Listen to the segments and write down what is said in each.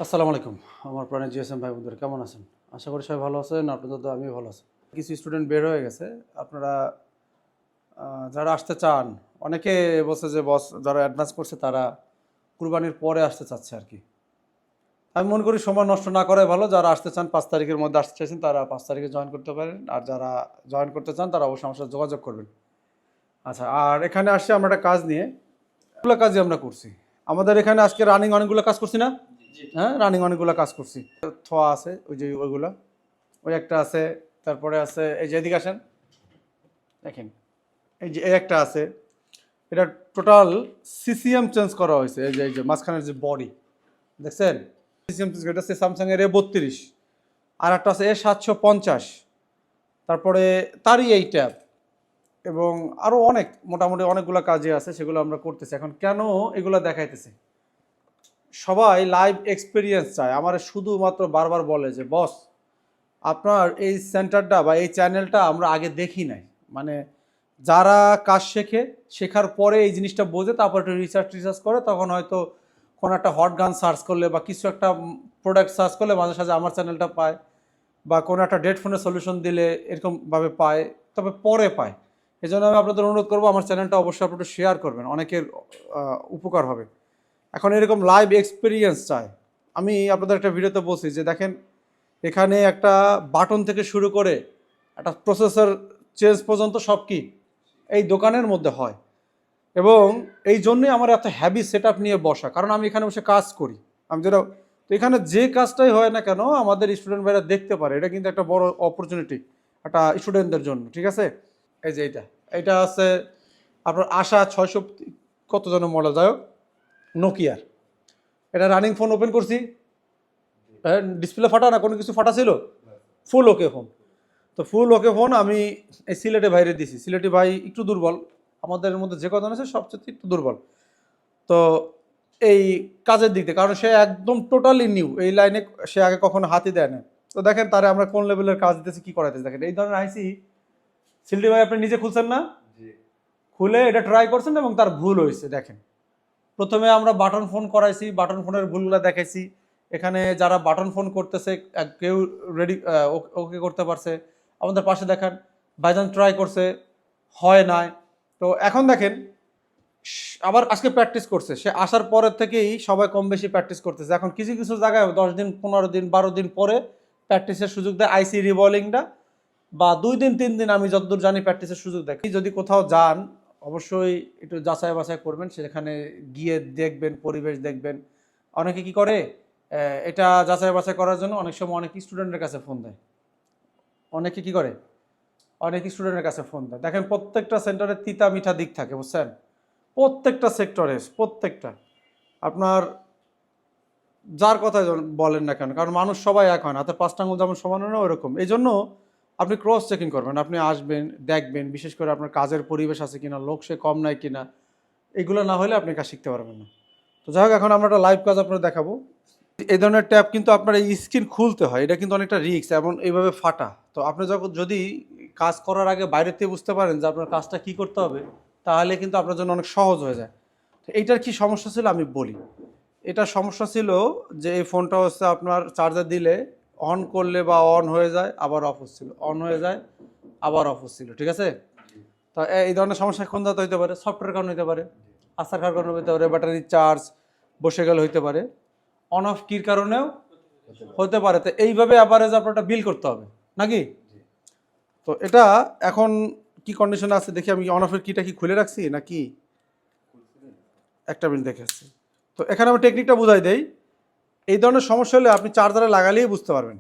আসসালামু আলাইকুম। আমার প্রাণের জিএসএম ভাই বন্ধুরা কেমন আছেন? আশা করি সবাই ভালো আছেন। আপনাদের তো আমিও ভালো আছি। কিছু স্টুডেন্ট বের হয়ে গেছে। আপনারা যারা আসতে চান, অনেকে বলছে যে বস যারা অ্যাডভান্স করছে তারা কুরবানির পরে আসতে চাচ্ছে আর কি। আমি মনে করি সময় নষ্ট না করাই ভালো। যারা আসতে চান ৫ তারিখের মধ্যে আসতে চাইছেন তারা ৫ তারিখে জয়েন করতে পারেন। আর যারা জয়েন করতে চান তারা অবশ্যই আমার সাথে যোগাযোগ করবেন। আচ্ছা, আর এখানে আসছি আমরা একটা কাজ নিয়ে। এগুলো কাজই আমরা করছি। আমাদের এখানে আজকে রানিং অনেকগুলো কাজ করছি না? হ্যাঁ, রানিং অনেকগুলো কাজ করছি। থোয়া আছে ওই যে ওইগুলা, ওই একটা আছে, তারপরে আছে এই যে এদিকে আসেন, দেখেন এই যে এই একটা আছে। এটা টোটাল সিসিএম চেঞ্জ করা হয়েছে। এই যে মাঝখানের যে বডি দেখছেন, সিসিএম চেঞ্জ, এটা হচ্ছে স্যামসাং এর A32, আর একটা আছে A750, তারপরে তারই এই ট্যাব, এবং আরও অনেক মোটামুটি অনেকগুলো কাজে আছে, সেগুলো আমরা করতেছি। এখন কেন এগুলো দেখাইতেছি, সবাই লাইভ এক্সপিরিয়েন্স চায়। আমার শুধুমাত্র বারবার বলে যে বস আপনার এই সেন্টারটা বা এই চ্যানেলটা আমরা আগে দেখি নাই। মানে যারা কাজ শেখার পরে এই জিনিসটা বোঝে, তারপর একটু রিসার্চ করে, তখন হয়তো কোনো একটা হট গান সার্চ করলে বা কিছু একটা প্রোডাক্ট সার্চ করলে মাঝে সাঝে আমার চ্যানেলটা পায়, বা কোনো একটা ডেড ফোনের সলিউশন দিলে এরকমভাবে পায়, তবে পরে পায়। এই জন্য আমি আপনাদের অনুরোধ করবো আমার চ্যানেলটা অবশ্যই আপনারা একটু শেয়ার করবেন, অনেকের উপকার হবে। এখন এরকম লাইভ এক্সপিরিয়েন্স চাই। আমি আপনাদের একটা ভিডিওতে বলছি যে দেখেন, এখানে একটা বাটন থেকে শুরু করে একটা প্রসেসর চেঞ্জ পর্যন্ত সব কি এই দোকানের মধ্যে হয়। এবং এই জন্যই আমার এত হ্যাভি সেট আপ নিয়ে বসা, কারণ আমি এখানে বসে কাজ করি। আমি যেটা, তো এখানে যে কাজটাই হয় না কেন আমাদের স্টুডেন্ট ভাইরা দেখতে পারে, এটা কিন্তু একটা বড় অপরচুনিটি একটা স্টুডেন্টদের জন্য, ঠিক আছে? এই যে এটা আছে আপনার আশা 600 কত জন মডেল, যাই হোক, নোকিয়ার। এটা রানিং ফোন ওপেন করছি, ডিসপ্লে ফাটা না, কোনো কিছু ফাটা ছিল, ফুল ওকে ফোন। তো ফুল ওকে ফোন আমি এই সিলেটে বাইরে দিছি। সিলেটি ভাই একটু দুর্বল, আমাদের মধ্যে যে কজন আছে সবচেয়ে একটু দুর্বল। তো এই কাজের দিক দিয়ে, কারণ সে একদম টোটালি নিউ এই লাইনে, সে আগে কখনো হাতই দেয় না। তো দেখেন তারে আমরা কোন লেভেলের কাজ দিতেছি, কি করাইতেছি। দেখেন এই ধরনের আইসি সিলেটি ভাই আপনি নিজে খুলছেন না, খুলে এটা ট্রাই করছেন এবং তার ভুল হয়েছে। দেখেন প্রথমে আমরা বাটন ফোন করাইছি, বাটন ফোনের ভুলগুলো দেখাইছি। এখানে যারা বাটন ফোন করতেছে কেউ রেডি ওকে করতে পারছে। আমাদের পাশে দেখেন ভাইজান ট্রাই করছে, হয় নাই। তো এখন দেখেন আবার আজকে প্র্যাকটিস করছে, সে আসার পরের থেকেই সবাই কম বেশি প্র্যাকটিস করতেছে। এখন কিছু কিছু জায়গায় 10 দিন 15 দিন 12 দিন পরে প্র্যাকটিসের সুযোগ দেয় আইসি রিভলভিংটা, বা 2 দিন 3 দিন আমি যতদূর জানি প্র্যাকটিসের সুযোগ দেয়। যদি কোথাও যান অবশ্যই একটু যাচাই বাছাই করবেন, সেখানে গিয়ে দেখবেন, পরিবেশ দেখবেন। অনেকে কি করে, এটা যাচাই বাছাই করার জন্য অনেক সময় অনেক স্টুডেন্টের কাছে ফোন দেয়। অনেকে কি করে, অনেক স্টুডেন্টের কাছে ফোন দেয়। দেখেন প্রত্যেকটা সেন্টারে তিতা মিঠা দিক থাকে, বুঝছেন? প্রত্যেকটা সেক্টরে, প্রত্যেকটা আপনার যার কথা বলেন না কেন, কারণ মানুষ সবাই এক হয় না, হাতের 5টা আঙুল যেমন সমান হয় না ওরকম। এই জন্য আপনি ক্রস চেকিং করবেন, আপনি আসবেন দেখবেন, বিশেষ করে আপনার কাজের পরিবেশ আছে কিনা, লোক সে কম নাই কিনা, এগুলো না হলে আপনি কাজ শিখতে পারবেন না। তো যাই হোক, এখন আমরা একটা লাইভ কাজ আপনার দেখাবো। এই ধরনের ট্যাব কিন্তু আপনার এই স্ক্রিন খুলতে হয়, এটা কিন্তু অনেকটা রিস্ক, এবং এইভাবে ফাটা। তো আপনি যখন যদি কাজ করার আগে বাইরে থেকে বুঝতে পারেন যে আপনার কাজটা কি করতে হবে, তাহলে কিন্তু আপনার জন্য অনেক সহজ হয়ে যায়। তো এইটার কি সমস্যা ছিল আমি বলি। এটা সমস্যা ছিল যে এই ফোনটা হচ্ছে আপনার চার্জার দিলে অন করলে বা অন হয়ে যায় আবার অফ হচ্ছিল, অন হয়ে যায় আবার অফ হচ্ছিল, ঠিক আছে? তো এই ধরনের সমস্যা কোন দাঁত হইতে পারে, সফটওয়্যার কারণে হইতে পারে, আসার কারণে হইতে পারে, ব্যাটারি চার্জ বসে গেলে হইতে পারে, অন অফ কির কারণেও হতে পারে। তো এইভাবে অ্যাভারেজ আপনারটা বিল করতে হবে নাকি? তো এটা এখন কি কন্ডিশনে আছে দেখি, আমি অন অফের কিটা কি খুলে রাখছি নাকি, একটা মিনিট দেখে আসছি। তো এখানে আমি টেকনিকটা বুঝাই দেই। এই ধরনের সমস্যা হলে আপনি চার্জারে লাগালেই বুঝতে পারবেন।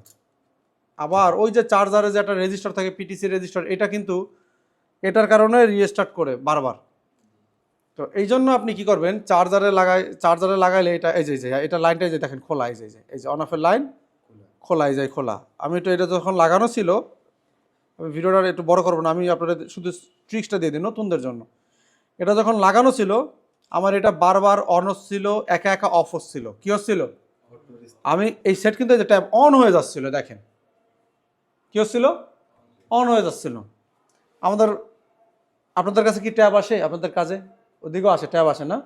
আবার ওই যে চার্জারে যে একটা রেজিস্টার থাকে, পিটিসি রেজিস্টার, এটা কিন্তু এটার কারণে রিস্টার্ট করে বারবার। তো এই জন্য আপনি কি করবেন, চার্জারে লাগাইলে এটা এই যে এটা লাইনটা যে দেখেন খোলা, এই যে অন অফের লাইন খোলা, এই যে খোলা। আমি একটু এটা যখন লাগানো ছিল, আমি ভিডিওটা একটু বড় করবো না, আমি আপনাদের শুধু ট্রিক্সটা দিয়ে দিই নতুনদের জন্য। এটা যখন লাগানো ছিল আমার এটা বারবার অন হচ্ছিল, একা একা অফ হচ্ছিল। কি হচ্ছিল, আমি এই সেট কিন্তু ট্যাব অন হয়ে যাচ্ছিল, দেখেন কি হচ্ছিল, অন হয়ে যাচ্ছিল। আমাদের আপনাদের কাছে কি ট্যাব আসে, আপনাদের কাজে ওদিকেও আসে ট্যাব আসে না?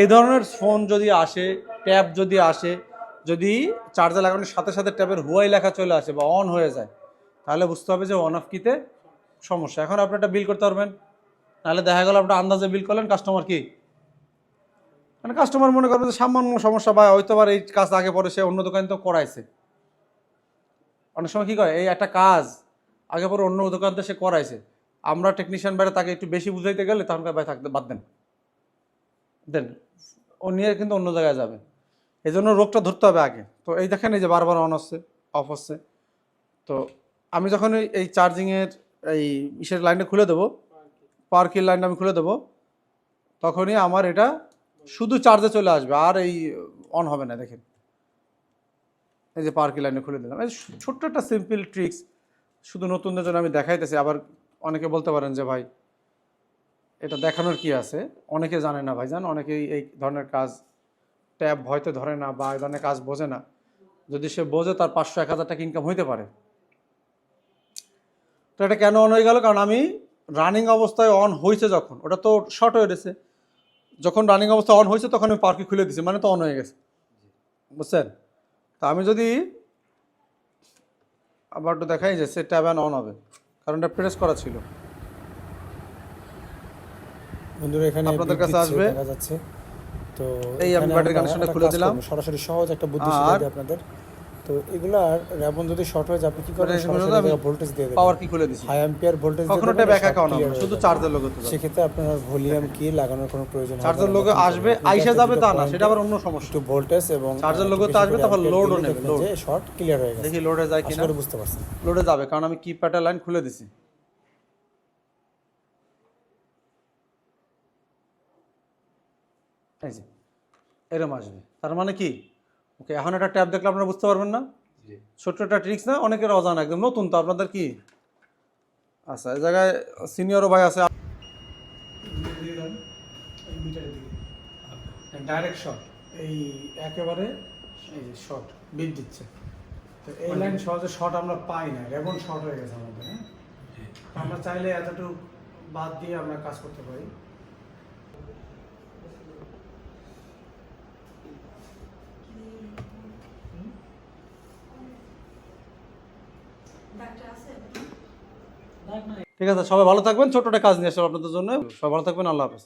এই ধরনের ফোন যদি আসে, ট্যাব যদি আসে, যদি চার্জে লাগানোর সাথে সাথে ট্যাবের হুয়াই লেখা চলে আসে বা অন হয়ে যায়, তাহলে বুঝতে হবে যে অন অফ কিতে সমস্যা। এখন আপনি একটা বিল করতে পারবেন, তাহলে দেখা গেল আপনার আন্দাজে বিল করলেন, কাস্টমার কি মানে কাস্টমার মনে করবে যে সামান্য সমস্যা বা হয়তো আবার এই কাজ আগে পরে সে অন্য দোকান তো করাইছে। অনেক সময় কী করে, এই একটা কাজ আগে পরে অন্য দোকান থেকে সে করাইছে, আমরা টেকনিশিয়ান বাইরে তাকে একটু বেশি বুঝাইতে গেলে তখন ভাই থাকতে বাদ দেন দেন, ও নিয়ে কিন্তু অন্য জায়গায় যাবে। এই জন্য রোগটা ধরতে হবে আগে। তো এই দেখেন এই যে বারবার অন হচ্ছে অফ হচ্ছে। তো আমি যখন এই চার্জিংয়ের এই ইসের লাইনটা খুলে দেবো, পাওয়ার কির লাইনটা আমি খুলে দেবো, তখনই আমার এটা শুধু চার্জে চলে আসবে, আর এই অন হবে না। দেখেন এই যে পাওয়ার কির লাইনে খুলে দিলাম। এই ছোট্ট একটা সিম্পল ট্রিক্স, শুধু নতুনদের জন্য আমি দেখাইতেছি। আবার অনেকে বলতে পারেন যে ভাই এটা দেখানোর কি আছে, অনেকে জানে না ভাইজান, অনেকেই এই ধরনের কাজ ট্যাব হয়তো ধরে না বা এই ধরনের কাজ বোঝে না। যদি সে বোঝে তার 500-1000 টাকা ইনকাম হইতে পারে। তো এটা কেন অন হয়ে গেল, কারণ আমি রানিং অবস্থায় অন হয়েছে যখন, ওটা তো শর্ট হয়ে গেছে, যখন রানিং অবস্থায় অন হয়েছে তখন আমি পার্কি খুলে দিছি, মানে তো অন হয়ে গেছে, বুঝছেন। তা আমি যদি আবার একটু দেখাই যে সে ট্যাব অন হবে, কারণ এটা প্রেস করা ছিল। বন্ধুরা এখানে আপনাদের কাছে আসবে, দেখা যাচ্ছে। তো এই আমি ব্যাটারি কানেকশনটা খুলে দিলাম। সরাসরি সহজ একটা বুদ্ধি শিখিয়ে দিই আপনাদের। তো এগুলার রেবন যদি শর্ট হয়ে যায় আপনি কি করেন, সরাসরি ভোল্টেজ দিয়ে দেবেন, পাওয়ার কি খুলে দিছি, হাই অ্যাম্পিয়ার ভোল্টেজ দিয়ে কখনো ট্যাব একা অন হবে, শুধু চার্জার লোগো তো সেক্ষেত্রে আপনার ভলিউম কি লাগানোর কোনো প্রয়োজন হবে না। চার্জার লোগো আসবে, আইসা যাবে তা না, সেটা আবার অন্য সমস্যা। একটু ভোল্টেজ এবং চার্জার লোগো তো আসবে, তারপর লোডও নেবে, লোড যে শর্ট ক্লিয়ার হয়ে গেছে। দেখি লোডে যায় কিনা, বুঝতে পারছেন লোডে যাবে, কারণ আমি কিপ্যাডের লাইন খুলে দিছি। এই যে এরম আসবে, তার মানে কি ওকে। এখন একটা ট্যাব দেখলে আপনারা বুঝতে পারবেন না, ছোট্ট একটা ট্রিক্স না, অনেকের অজানা, একদম নতুন তো আপনাদের কি। আচ্ছা এই জায়গায় সিনিয়রও ভাই আছে, ডাইরেক্ট শর্ট, এই একেবারে এই যে শর্ট বিট দিচ্ছে। তো এই লাইন সহজে শর্ট আমরা পাই না, রেবন শর্ট হয়ে গেছে আমাদের। হ্যাঁ, আমরা চাইলে এতটুকু বাদ দিয়ে আমরা কাজ করতে পারি। ঠিক আছে, সবাই ভালো থাকবেন। ছোট্ট একটা কাজ নিয়ে আসলাম আপনাদের জন্য। সবাই ভালো থাকবেন, আল্লাহ হাফেজ।